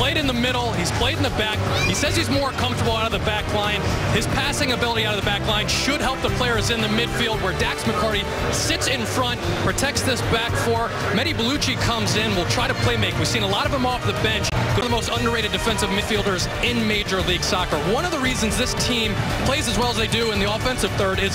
played in the middle. He's played in the back. He says he's more comfortable out of the back line. His passing ability out of the back line should help the players in the midfield, where Dax McCarty sits in front, protects this back four. Mehdi Bellucci comes in, will try to play make. We've seen a lot of him off the bench. One of the most underrated defensive midfielders in Major League Soccer. One of the reasons this team plays as well as they do in the offensive third is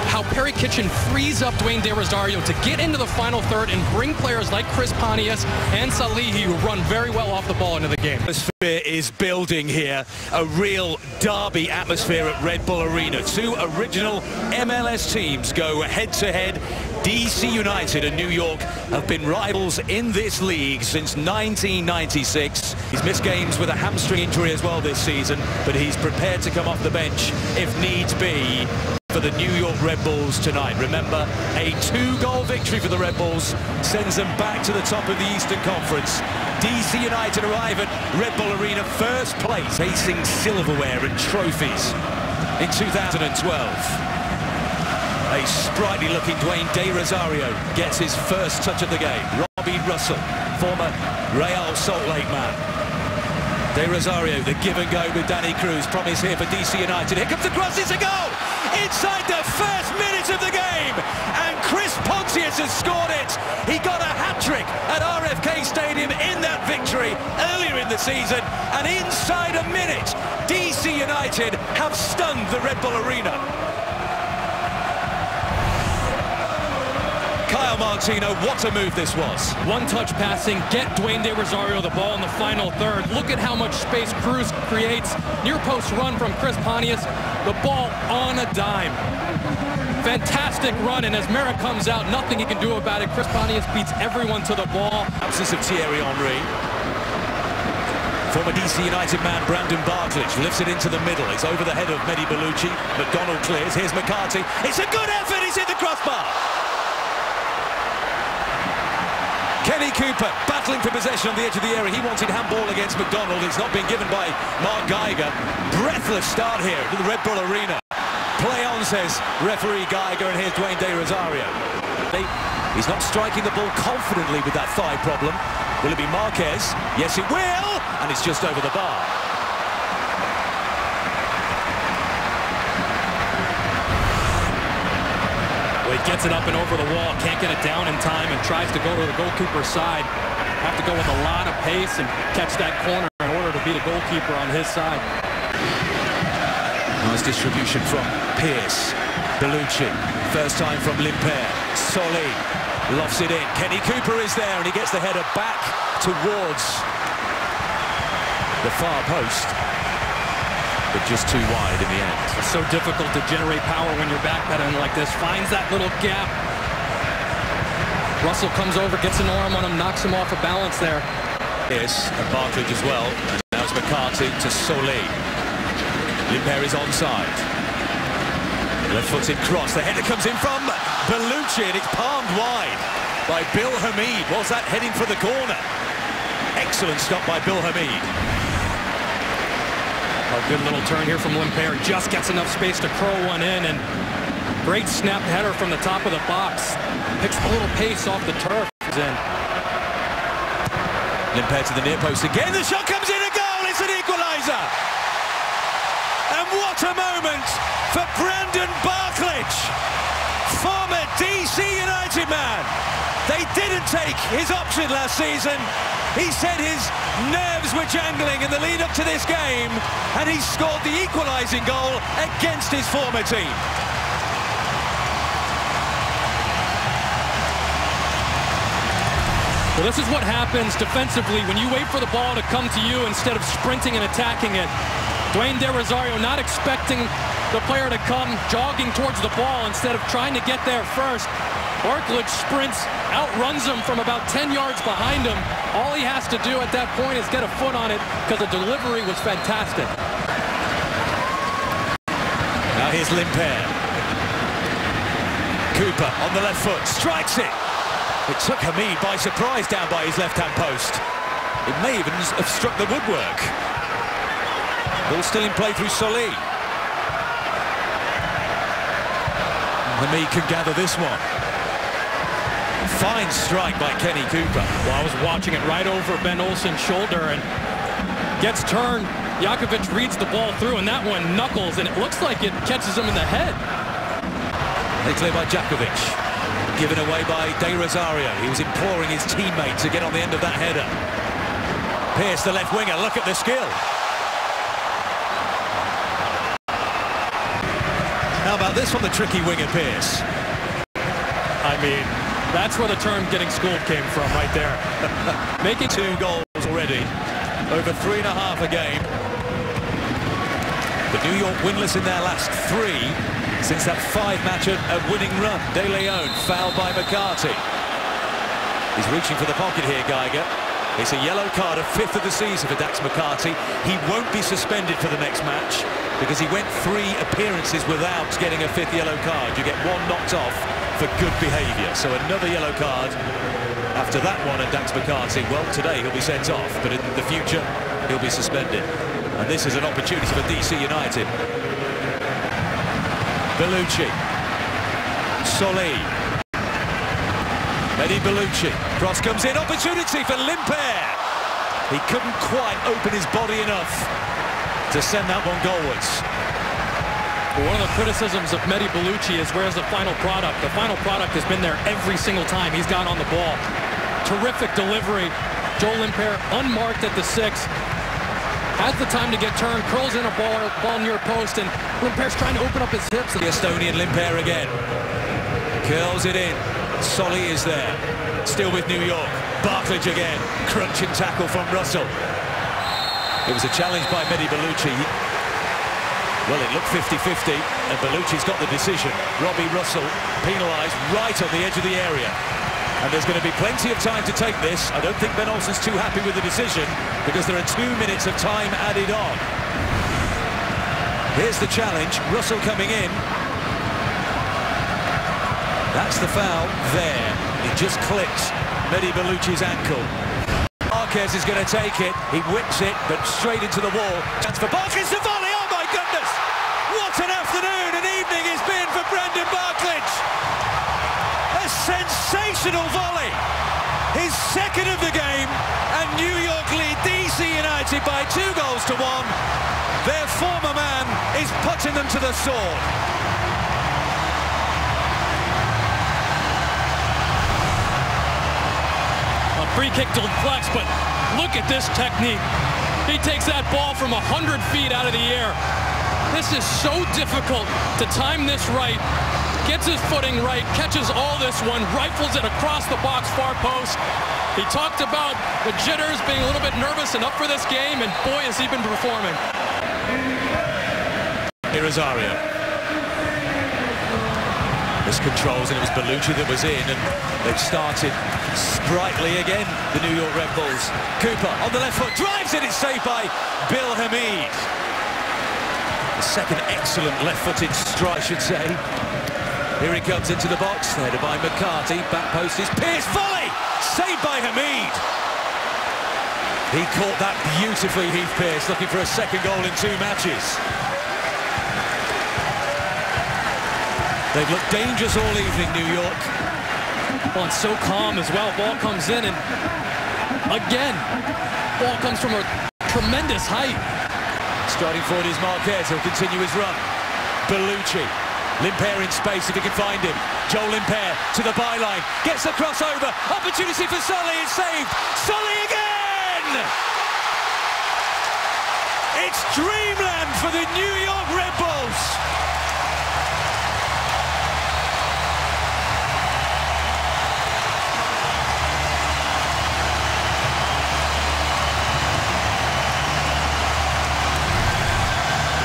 how Perry Kitchen frees up Dwayne DeRosario to get into the final third and bring players like Chris Pontius and Solli, who run very well off the ball, into the game. Atmosphere is building here. A real derby atmosphere at Red Bull Arena. Two original MLS teams go head-to-head. DC United and New York have been rivals in this league since 1996. He's missed games with a hamstring injury as well this season, but he's prepared to come off the bench if needs be for the New York Red Bulls tonight. Remember, a 2-goal victory for the Red Bulls sends them back to the top of the Eastern Conference. DC United arrive at Red Bull Arena first place, facing silverware and trophies in 2012. A sprightly-looking Dwayne DeRosario gets his first touch of the game. Robbie Russell, former Real Salt Lake man. DeRosario, the give and go with Danny Cruz. Promise here for DC United. Here comes the cross, it's a goal! Inside the first minute of the game! And Chris Pontius has scored it! He got a hat-trick at RFK Stadium in that victory earlier in the season. And inside a minute, DC United have stunned the Red Bull Arena. Kyle Martino, what a move this was. One-touch passing, get Dwayne DeRosario the ball in the final third. Look at how much space Cruz creates. Near-post run from Chris Pontius. The ball on a dime. Fantastic run, and as Merritt comes out, nothing he can do about it. Chris Pontius beats everyone to the ball. Absence of Thierry Henry. Former DC United man Brandon Barklage lifts it into the middle. It's over the head of Mehdi Bellucci. McDonald clears. Here's McCarthy. It's a good effort. He's hit the crossbar. Kenny Cooper battling for possession on the edge of the area. He wanted handball against McDonald. It's not been given by Mark Geiger. Breathless start here to the Red Bull Arena. Play on, says referee Geiger, and here's Dwayne DeRosario. He's not striking the ball confidently with that thigh problem. Will it be Marquez? Yes, it will! And it's just over the bar. Well, he gets it up and over the wall, can't get it down in time, and tries to go to the goalkeeper's side. Have to go with a lot of pace and catch that corner in order to beat a goalkeeper on his side. Nice distribution from Pierce. Bellucci, first time from Limper. Solli lofts it in. Kenny Cooper is there, and he gets the header back towards the far post, but just too wide in the end. It's so difficult to generate power when you're backpedaling like this. Finds that little gap. Russell comes over, gets an arm on him, knocks him off of balance there. Yes, and Barklage as well. And now it's McCarthy to Solli. Limper is onside. Left-footed cross. The header comes in from Bellucci, and it's palmed wide by Bill Hamid. Was that heading for the corner? Excellent stop by Bill Hamid. A good little turn here from Limper. Just gets enough space to curl one in, and great snap header from the top of the box. Picks a little pace off the turf. Limper to the near post again. The shot comes in, a goal. It's an equaliser. And what a moment for Brandon Barklage, former DC United man. They didn't take his option last season. He said his nerves were jangling in the lead up to this game, and he scored the equalising goal against his former team. Well, this is what happens defensively when you wait for the ball to come to you instead of sprinting and attacking it. Dwayne DeRosario not expecting the player to come jogging towards the ball instead of trying to get there first. Barklage sprints, outruns him from about 10 yards behind him. All he has to do at that point is get a foot on it because the delivery was fantastic. Now here's Limper. Cooper on the left foot, strikes it. It took Hamid by surprise down by his left-hand post. It may even have struck the woodwork. Ball still in play through Solli. Hamid can gather this one. Fine strike by Kenny Cooper. Well, I was watching it right over Ben Olsen's shoulder, and Gets turned. Jakovic reads the ball through, and that one knuckles, and it looks like it catches him in the head. They clear by Jakovic. Given away by DeRosario. He was imploring his teammate to get on the end of that header. Pierce, the left winger. Look at the skill. How about this from the tricky winger, Pierce? I mean, that's where the term getting schooled came from right there. Making 2 goals already. Over 3.5 a game. The New York winless in their last 3 since that 5-match winning run. De Leon fouled by McCarthy. He's reaching for the pocket here, Geiger. It's a yellow card, a 5th of the season for Dax McCarthy. He won't be suspended for the next match because he went 3 appearances without getting a 5th yellow card. You get 1 knocked off for good behaviour. So another yellow card after that one, and Dax McCarthy, well, today he'll be sent off, but in the future he'll be suspended. And this is an opportunity for DC United. Bellucci. Solli. Eddie Bellucci. Cross comes in. Opportunity for Limper. He couldn't quite open his body enough to send that one goalwards. Well, one of the criticisms of Mehdi Bellucci is where's the final product? The final product has been there every single time he's got on the ball. Terrific delivery. Joel Limper unmarked at the 6. Has the time to get turned, curls in a ball near post, and Limper's trying to open up his hips. The Estonian Limper again. Curls it in. Solli is there. Still with New York. Barklage again. Crunching tackle from Russell. It was a challenge by Mehdi Bellucci. Well, it looked 50-50, and Bellucci's got the decision. Robbie Russell penalised right on the edge of the area. And there's going to be plenty of time to take this. I don't think Ben Olsen's too happy with the decision because there are 2 minutes of time added on. Here's the challenge. Russell coming in. That's the foul there. It just clipped Mehdi Bellucci's ankle. Marquez is going to take it. He whips it, but straight into the wall. Chance for Barklage to volley. Oh my goodness! What an afternoon and evening it's been for Brendan Barklage. A sensational volley. His 2nd of the game, and New York lead DC United by 2 goals to 1. Their former man is putting them to the sword. A free kick to Flex, but look at this technique. He takes that ball from 100 feet out of the air. This is so difficult to time this right. Gets his footing right, catches all this one, rifles it across the box far post. He talked about the jitters, being a little bit nervous and up for this game, and boy, has he been performing. Rosario. This controls, and it was Bellucci that was in, and they've started sprightly again, the New York Red Bulls. Cooper on the left foot, drives it, it's saved by Bill Hamid. The 2nd excellent left-footed strike, I should say. Here he comes into the box, headed by McCarthy. Back post is Pierce, volley! Saved by Hamid. He caught that beautifully, Heath Pierce, looking for a 2nd goal in 2 matches. They've looked dangerous all evening, New York. Well, and so calm as well. Ball comes in, and again, ball comes from a tremendous height. Striding forward is Marquez. He'll continue his run. Bellucci. Limper in space if he can find him. Joel Limper to the byline. Gets the crossover. Opportunity for Solli. It's saved. Solli again! It's dreamland for the New York Red Bulls.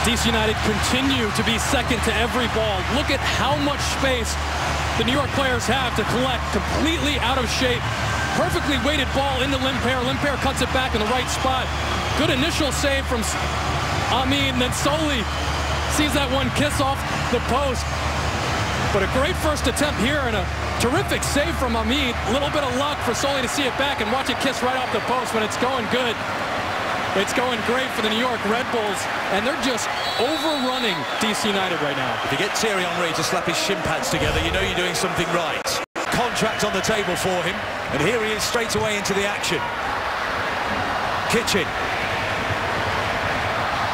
DC United continue to be 2nd to every ball. Look at how much space the New York players have to collect. Completely out of shape. Perfectly weighted ball into Limper. Limper cuts it back in the right spot. Good initial save from then Solli sees that one kiss off the post. But a great first attempt here and a terrific save from Hamid. A little bit of luck for Solli to see it back and watch it kiss right off the post when it's going good. It's going great for the New York Red Bulls, and they're just overrunning DC United right now. If you get Thierry to slap his shin pads together, you know you're doing something right. Contract on the table for him, and here he is straight away into the action. Kitchen.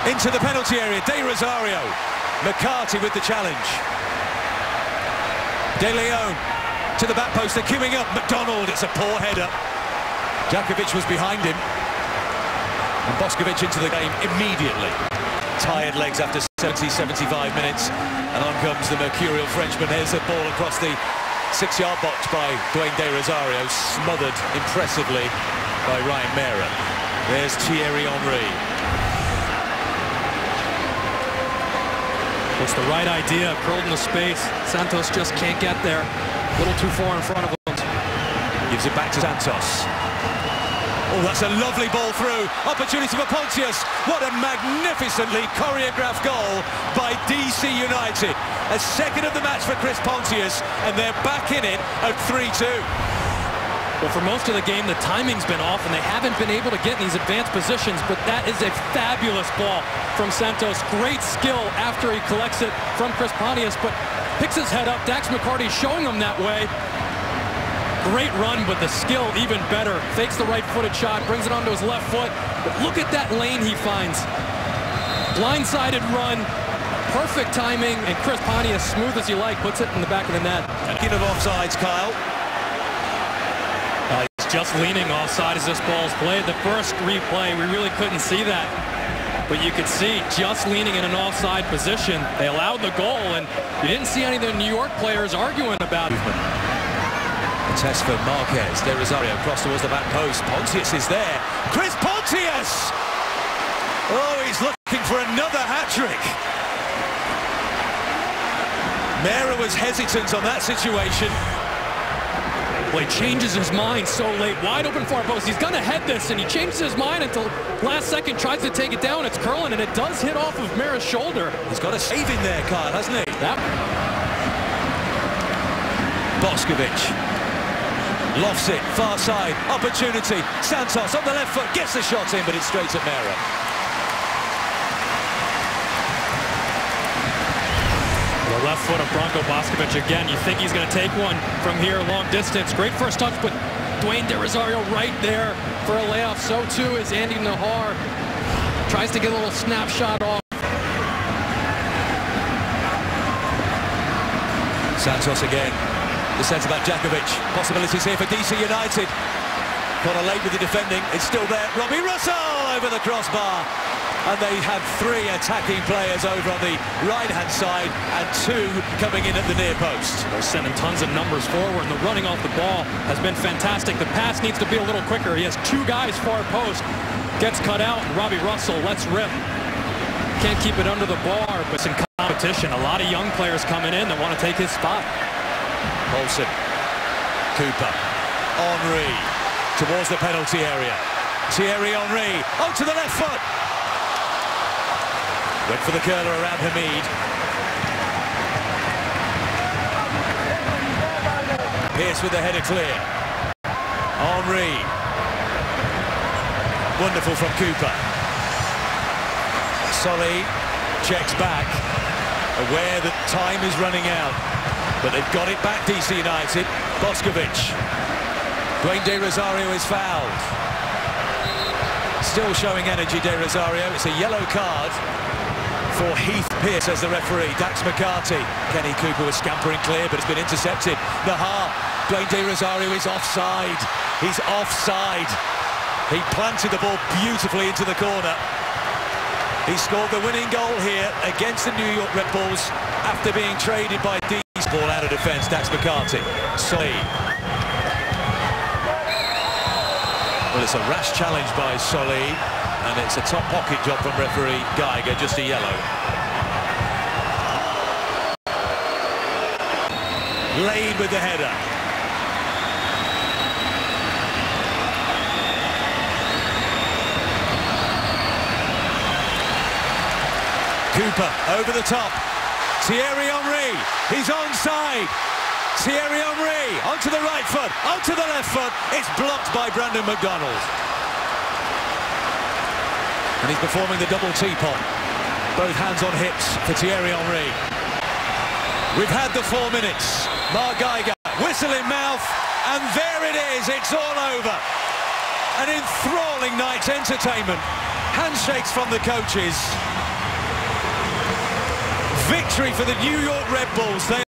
Into the penalty area, DeRosario. McCarthy with the challenge. De Leon to the back post, they're queuing up. McDonald, it's a poor header. Djakovic was behind him. And Boskovic into the game immediately. Tired legs after 70-75 minutes. And on comes the mercurial Frenchman. Here's the ball across the 6-yard box by Dwayne DeRosario, smothered impressively by Ryan Mera. There's Thierry Henry. It's the right idea, curled in the space. Santos just can't get there. A little too far in front of him. Gives it back to Santos. Oh, that's a lovely ball through. Opportunity for Pontius. What a magnificently choreographed goal by DC United. A second of the match for Chris Pontius, and they're back in it at 3-2. Well, for most of the game, the timing's been off, and they haven't been able to get in these advanced positions, but that is a fabulous ball from Santos. Great skill after he collects it from Chris Pontius, but picks his head up. Dax McCarty showing him that way. Great run, but the skill even better. Fakes the right-footed shot, brings it onto his left foot. But look at that lane he finds. Blindsided run, perfect timing, and Chris Pontius, smooth as you like, puts it in the back of the net. Speaking of offsides, Kyle. He's just leaning offside as this ball's played. The first replay, we really couldn't see that. But you could see just leaning in an offside position. They allowed the goal, and you didn't see any of the New York players arguing about it. Test for Marquez. DeRosario cross towards the back post. Pontius is there. Chris Pontius! Oh, he's looking for another hat-trick. Mera was hesitant on that situation. Well, he changes his mind so late. Wide open far post. He's going to head this, and he changes his mind until last second, tries to take it down. It's curling, and it does hit off of Mera's shoulder. He's got a save in there, Kyle, hasn't he? That. Boskovic. Lofts it, far side, opportunity. Santos on the left foot, gets the shot in, but it's straight at Mera. The left foot of Branko Boskovic again. You think he's going to take one from here, long distance. Great first touch, but Dwayne DeRosario right there for a layoff. So too is Andy Nahar. Tries to get a little snapshot off. Santos again. The centre-back Djakovic. Possibilities here for DC United. Connor late with the defending. It's still there. Robbie Russell over the crossbar. And they have 3 attacking players over on the right-hand side and 2 coming in at the near post. They're sending tons of numbers forward, and the running off the ball has been fantastic. The pass needs to be a little quicker. He has 2 guys far post. Gets cut out, and Robbie Russell lets rip. Can't keep it under the bar, but it's in competition. A lot of young players coming in that want to take his spot. Olsen, Cooper, Henry towards the penalty area. Thierry Henry, to the left foot. Went for the curler around Hamid. Pierce with the header clear. Henry. Wonderful from Cooper. Solli checks back, aware that time is running out. But they've got it back, DC United. Boskovic. Dwayne DeRosario is fouled. Still showing energy, DeRosario. It's a yellow card for Heath Pearce, says the referee. Dax McCarthy. Kenny Cooper was scampering clear, but it's been intercepted. Nahar. Dwayne DeRosario is offside. He's offside. He planted the ball beautifully into the corner. He scored the winning goal here against the New York Red Bulls after being traded by D. Ball out of defence, Dax McCarthy. Solli. Well, it's a rash challenge by Solli, and it's a top pocket job from referee Geiger, just a yellow. Laid with the header. Cooper over the top. Thierry Henry, he's onside. Thierry Henry, onto the right foot, onto the left foot. It's blocked by Brandon McDonald. And he's performing the double teapot. Both hands on hips for Thierry Henry. We've had the 4 minutes. Mark Geiger, whistle in mouth, and there it is, it's all over. An enthralling night's entertainment handshakes from the coaches. Victory for the New York Red Bulls.